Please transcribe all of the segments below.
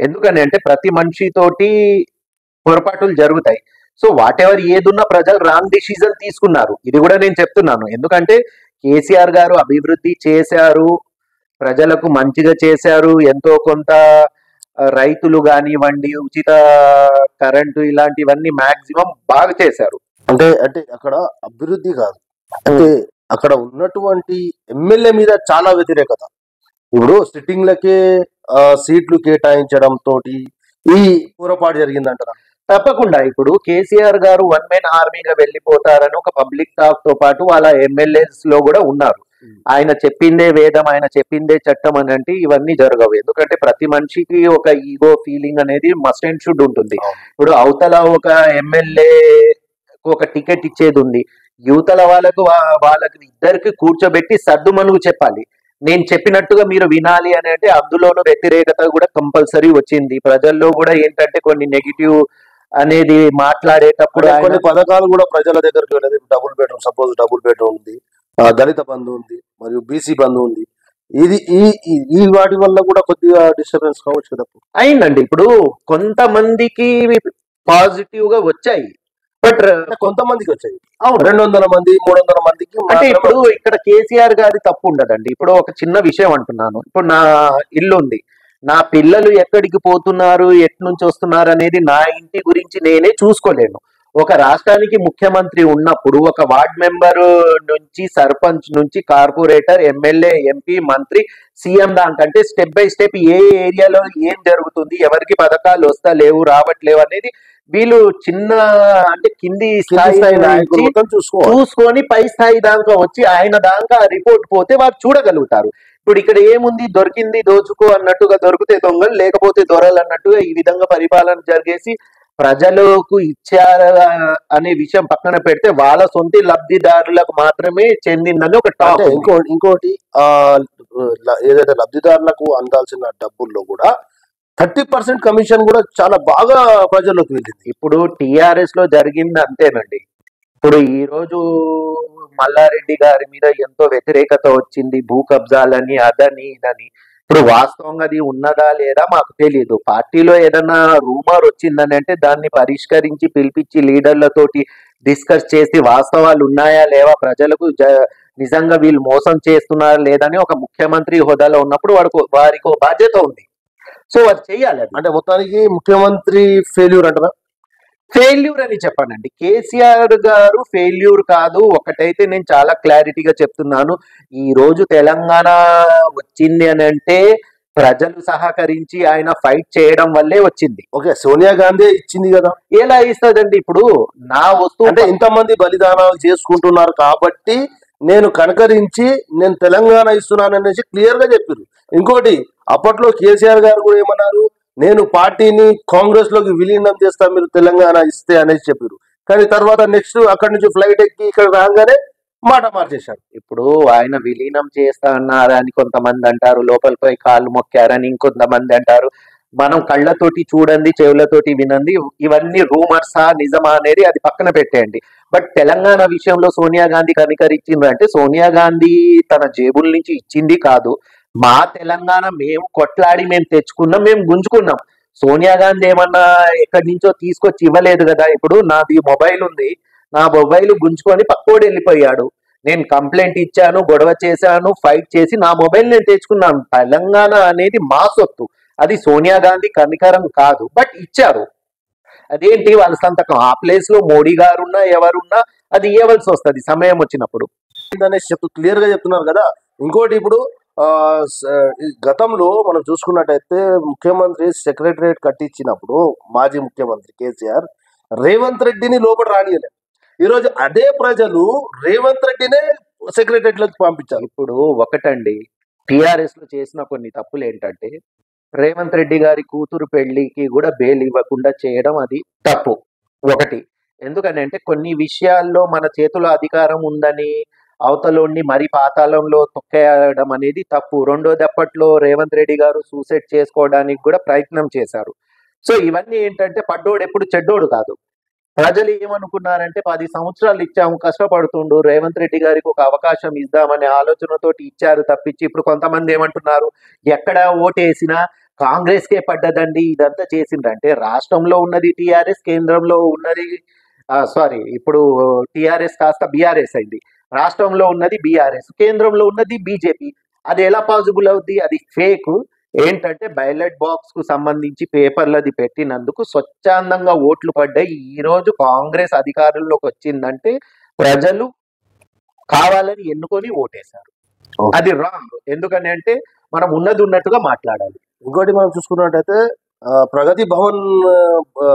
ఎందుకని అంటే ప్రతి మనిషితోటి పొరపాటులు జరుగుతాయి. సో వాట్ ఎవర్ ఏదున్నా ప్రజలు రాంగ్ డిసిజన్ తీసుకున్నారు. ఇది కూడా నేను చెప్తున్నాను. ఎందుకంటే కేసీఆర్ గారు అభివృద్ధి చేశారు, ప్రజలకు మంచిగా చేశారు. ఎంతో కొంత రైతులు కానివ్వండి, ఉచిత కరెంటు ఇలాంటివన్నీ మాక్సిమం బాగా చేశారు. అంటే అంటే అక్కడ అభివృద్ధి కాదు, అంటే అక్కడ ఉన్నటువంటి ఎమ్మెల్యే మీద చాలా వ్యతిరేకత. ఇప్పుడు సిట్టింగ్లకే సీట్లు కేటాయించడం తోటి ఈ పొరపాటు జరిగిందంటారా? తప్పకుండా ఇప్పుడు కేసీఆర్ గారు వన్ మెన్ ఆర్మీగా వెళ్ళిపోతారని ఒక పబ్లిక్ టాక్ తో పాటు వాళ్ళ ఎమ్మెల్యేస్ లో కూడా ఉన్నారు. ఆయన చెప్పిందే వేదం, ఆయన చెప్పిందే చట్టం అని అంటే ఇవన్నీ జరగవు. ఎందుకంటే ప్రతి మనిషికి ఒక ఈగో ఫీలింగ్ అనేది మస్ట్ అండ్ షుడ్ ఉంటుంది. ఇప్పుడు అవతల ఒక ఎమ్మెల్యే ఒక టికెట్ ఇచ్చేది ఉంది, యువతల వాళ్ళకి ఇద్దరికి కూర్చోబెట్టి సర్దు మనుగు చెప్పాలి. నేను చెప్పినట్టుగా మీరు వినాలి అని అంటే అందులోనూ వ్యతిరేకత కూడా కంపల్సరీ వచ్చింది. ప్రజల్లో కూడా ఏంటంటే కొన్ని నెగిటివ్ అనేది మాట్లాడేటప్పుడు కొన్ని పథకాలు కూడా ప్రజల దగ్గరికి వెళ్ళదు. Double bedroom, suppose double bedroom ఉంది, దళిత బంధు ఉంది, మరియు బీసీ బంధు ఉంది. ఇది ఈ వాటి వల్ల కూడా కొద్దిగా డిస్టర్బెన్స్ కావచ్చు కదా. అయిందండి. ఇప్పుడు కొంతమందికి పాజిటివ్ గా వచ్చాయి, బట్ కొంతమందికి వచ్చాయి. అవును, 200 మంది 300 మందికి అంటే ఇప్పుడు ఇక్కడ కేసీఆర్ గారి తప్పు ఉండదండి. ఇప్పుడు ఒక చిన్న విషయం అంటున్నాను. ఇప్పుడు నా ఇల్లు ఉంది, నా పిల్లలు ఎక్కడికి పోతున్నారు, ఎట్నుంచి వస్తున్నారు అనేది నా ఇంటి గురించి నేనే చూసుకోలేను. ఒక రాష్ట్రానికి ముఖ్యమంత్రి ఉన్నప్పుడు ఒక వార్డ్ మెంబర్ నుంచి, సర్పంచ్ నుంచి, కార్పొరేటర్, ఎమ్మెల్యే, ఎంపీ, మంత్రి, సీఎం దానికంటే స్టెప్ బై స్టెప్ ఏ ఏరియాలో ఏం జరుగుతుంది, ఎవరికి పథకాలు వస్తా లేవు రావట్లేవు అనేది వీళ్ళు చిన్న అంటే కింది స్థాయి చూసుకొని పై స్థాయి దాకా వచ్చి ఆయన దాకా రిపోర్ట్ పోతే వారు చూడగలుగుతారు. ఇప్పుడు ఇక్కడ ఏముంది, దొరికింది దోచుకో అన్నట్టుగా, దొరికితే దొంగలు లేకపోతే దొరలు అన్నట్టుగా ఈ విధంగా పరిపాలన జరిగేసి ప్రజలకు ఇచ్చారు అనే విషయం పక్కన పెడితే వాళ్ళ సొంత లబ్ధిదారులకు మాత్రమే చెందిందని ఒక టాక్. ఇంకోటి ఏదైతే లబ్ధిదారులకు అందాల్సిన డబ్బుల్లో కూడా 30% కమిషన్ కూడా చాలా బాగా ప్రజల్లోకి వెళ్ళింది. ఇప్పుడు టిఆర్ఎస్ లో జరిగింది అంతేనండి. ఇప్పుడు ఈ రోజు మల్లారెడ్డి గారి మీద ఎంతో వ్యతిరేకత వచ్చింది, భూ కబ్జాలని అదని ఇదని. ఇప్పుడు వాస్తవంగా అది ఉన్నదా లేదా మాకు తెలియదు. పార్టీలో ఏదైనా రూమర్ వచ్చిందని అంటే దాన్ని పరిష్కరించి పిలిపించి లీడర్లతోటి డిస్కస్ చేసి వాస్తవాలు ఉన్నాయా లేవా, ప్రజలకు నిజంగా వీళ్ళు మోసం చేస్తున్నారా లేదని ఒక ముఖ్యమంత్రి హోదాలో ఉన్నప్పుడు వారికి బాధ్యత ఉంది. సో అది చెయ్యాలి. అంటే మొత్తానికి ముఖ్యమంత్రి ఫెయిల్యూర్ అంటారా? ఫెయిల్యూర్ అని చెప్పానండి. కేసీఆర్ గారు ఫెయిల్యూర్ కాదు. ఒకటైతే నేను చాలా క్లారిటీగా చెప్తున్నాను, ఈ రోజు తెలంగాణ వచ్చింది అని అంటే ప్రజలు సహకరించి ఆయన ఫైట్ చేయడం వల్లే వచ్చింది. ఓకే, సోనియా గాంధీ ఇచ్చింది కదా, ఎలా ఇస్తుందండి? ఇప్పుడు నా వస్తువు అంటే ఇంతమంది బలిదానాలు చేసుకుంటున్నారు కాబట్టి నేను కనకరించి నేను తెలంగాణ ఇస్తున్నాను అనేసి క్లియర్ గా చెప్పారు. ఇంకోటి అప్పట్లో కేసీఆర్ గారు కూడా ఏమన్నారు, నేను పార్టీని కాంగ్రెస్ లోకి విలీనం చేస్తా మీరు తెలంగాణ ఇస్తే అనేసి చెప్పారు. కానీ తర్వాత నెక్స్ట్ అక్కడి నుంచి ఫ్లైట్ ఎక్కి ఇక్కడ రాగానే మాట మార్చేశారు. ఇప్పుడు ఆయన విలీనం చేస్తా అన్నారని కొంతమంది అంటారు, లోపలిపై కాళ్ళు మొక్కారని ఇంకొంతమంది అంటారు. మనం కళ్ళతోటి చూడండి, చెవులతోటి వినండి, ఇవన్నీ రూమర్సా నిజమా అనేది అది పక్కన పెట్టేయండి. బట్ తెలంగాణ విషయంలో సోనియా గాంధీ కనికరించింది అంటే సోనియా గాంధీ తన జేబుల నుంచి ఇచ్చింది కాదు. మా తెలంగాణ మేము కొట్లాడి మేము తెచ్చుకున్నాం, మేము గుంజుకున్నాం. సోనియా గాంధీ ఏమన్నా ఎక్కడి నుంచో తీసుకొచ్చి ఇవ్వలేదు కదా. ఇప్పుడు నాది మొబైల్ ఉంది, నా మొబైల్ గుంజుకొని పక్కోడు వెళ్ళిపోయాడు, నేను కంప్లైంట్ ఇచ్చాను, గొడవ చేశాను, ఫైట్ చేసి నా మొబైల్ నేను తెచ్చుకున్నాను. తెలంగాణ అనేది మా సొత్తు, అది సోనియా గాంధీ కనికరం కాదు, బట్ ఇచ్చారు. అదేంటి వాళ్ళ సంతకం. ఆ ప్లేస్ లో మోడీ గారున్నా ఎవరున్నా అది ఇవ్వవలసి వస్తుంది సమయం వచ్చినప్పుడు అనేసి క్లియర్ గా చెప్తున్నారు కదా. ఇంకోటి ఇప్పుడు గతంలో మనం చూసుకున్నట్టయితే ముఖ్యమంత్రి సెక్రటరియట్ కట్టించినప్పుడు మాజీ ముఖ్యమంత్రి కేసీఆర్ రేవంత్ రెడ్డిని లోపల రానియలే. ఈరోజు అదే ప్రజలు రేవంత్ రెడ్డినే సెక్రటరియట్ లోకి పంపించారు. ఇప్పుడు ఒకటండి, టిఆర్ఎస్ లో చేసిన కొన్ని తప్పులు ఏంటంటే రేవంత్ రెడ్డి గారి కూతురు పెళ్లికి కూడా బెయిల్ ఇవ్వకుండా చేయడం అది తప్పు ఒకటి. ఎందుకని అంటే కొన్ని విషయాల్లో మన చేతిలో అధికారం ఉందని అవతలోని మరి పాతాళంలో తొక్కేయడం అనేది తప్పు. రెండోది, అప్పట్లో రేవంత్ రెడ్డి గారు సూసైడ్ చేసుకోవడానికి కూడా ప్రయత్నం చేశారు. సో ఇవన్నీ ఏంటంటే పడ్డోడు ఎప్పుడు చెడ్డోడు కాదు. ప్రజలు ఏమనుకున్నారంటే 10 సంవత్సరాలు ఇచ్చాము, కష్టపడుతుండు, రేవంత్ రెడ్డి గారికి ఒక అవకాశం ఇద్దామనే ఆలోచనతోటి ఇచ్చారు తప్పించి ఇప్పుడు కొంతమంది ఏమంటున్నారు, ఎక్కడ ఓటేసినా కాంగ్రెస్ కే పడ్డదండి ఇదంతా చేసిందంటే రాష్ట్రంలో ఉన్నది టిఆర్ఎస్, కేంద్రంలో ఉన్నది సారీ ఇప్పుడు టిఆర్ఎస్ కాస్త బీఆర్ఎస్ అయింది. రాష్ట్రంలో ఉన్నది బీఆర్ఎస్, కేంద్రంలో ఉన్నది బీజేపీ. అది ఎలా పాసిబుల్ అవుద్ది? అది ఫేక్. ఏంటంటే బ్యాలెట్ బాక్స్ కు సంబంధించి పేపర్లది పెట్టినందుకు స్వచ్ఛందంగా ఓట్లు పడ్డాయి. ఈ రోజు కాంగ్రెస్ అధికారంలోకి వచ్చిందంటే ప్రజలు కావాలని ఎన్నుకొని ఓటేశారు. అది రాంగ్. ఎందుకని అంటే మనం ఉన్నది ఉన్నట్టుగా మాట్లాడాలి. ఇంకోటి మనం చూసుకున్నట్టయితే ప్రగతి భవన్ ఆ,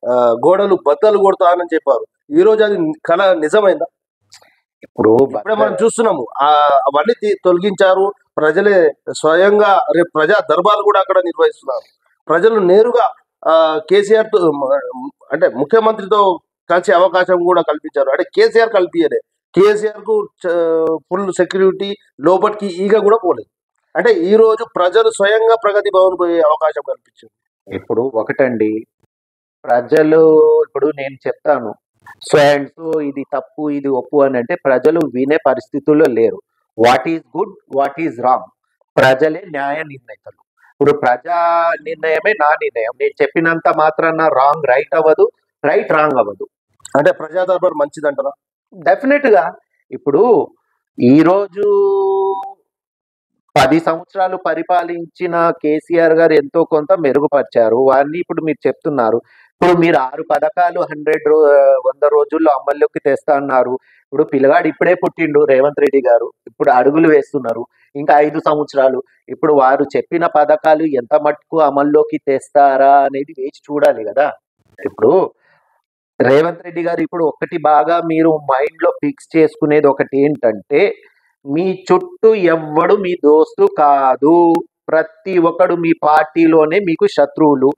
ఆ, గోడలు బద్దలు కొడతానని చెప్పారు. ఈ రోజు అది కళ నిజమైందా? ఇప్పుడు ఇప్పుడే మనం చూస్తున్నాము అవన్నీ తొలగించారు. ప్రజలే స్వయంగా రేపు ప్రజా దర్బార్లు కూడా అక్కడ నిర్వహిస్తున్నారు. ప్రజలు నేరుగా కేసీఆర్ అంటే ముఖ్యమంత్రితో కలిసే అవకాశం కూడా కల్పించారు. అంటే కేసీఆర్ కల్పించలే, కేసీఆర్ కు ఫుల్ సెక్యూరిటీ, లోపలికి ఈగ కూడా పోలేదు. అంటే ఈ రోజు ప్రజలు స్వయంగా ప్రగతి భవన్ పోయే అవకాశం కల్పించారు. ఇప్పుడు ఒకటండి, ప్రజలు ఇప్పుడు నేను చెప్తాను సో అండ్ సో ఇది తప్పు ఇది ఒప్పు అని అంటే ప్రజలు వినే పరిస్థితుల్లో లేరు. What is good, what is wrong ప్రజలే న్యాయ నిర్ణేతలు. ఇప్పుడు ప్రజా నిర్ణయమే నా నిర్ణయం. నేను చెప్పినంత మాత్రాన రాంగ్ రైట్ అవ్వదు, రైట్ రాంగ్ అవ్వదు. అంటే ప్రజా దర్బార్ మంచిదంటారా? డెఫినెట్ గా. ఇప్పుడు ఈరోజు 10 సంవత్సరాలు పరిపాలించిన కేసీఆర్ గారు ఎంతో కొంత మెరుగుపరిచారు. వారిని ఇప్పుడు మీరు చెప్తున్నారు. ఇప్పుడు మీరు 6 పథకాలు 100 రోజుల్లో అమల్లోకి తెస్తా అన్నారు. ఇప్పుడు పిల్లగాడు ఇప్పుడే పుట్టిండు రేవంత్ రెడ్డి గారు. ఇప్పుడు అడుగులు వేస్తున్నారు. ఇంకా 5 సంవత్సరాలు. ఇప్పుడు వారు చెప్పిన పథకాలు ఎంత మట్టుకు అమల్లోకి తెస్తారా అనేది వేచి చూడాలి కదా. ఇప్పుడు రేవంత్ రెడ్డి గారు ఇప్పుడు ఒకటి బాగా మీరు మైండ్ లో ఫిక్స్ చేసుకునేది ఒకటి ఏంటంటే, మీ చుట్టూ ఎవ్వడు మీ దోస్తు కాదు. ప్రతి ఒక్కడు మీ పార్టీలోనే మీకు శత్రువులు.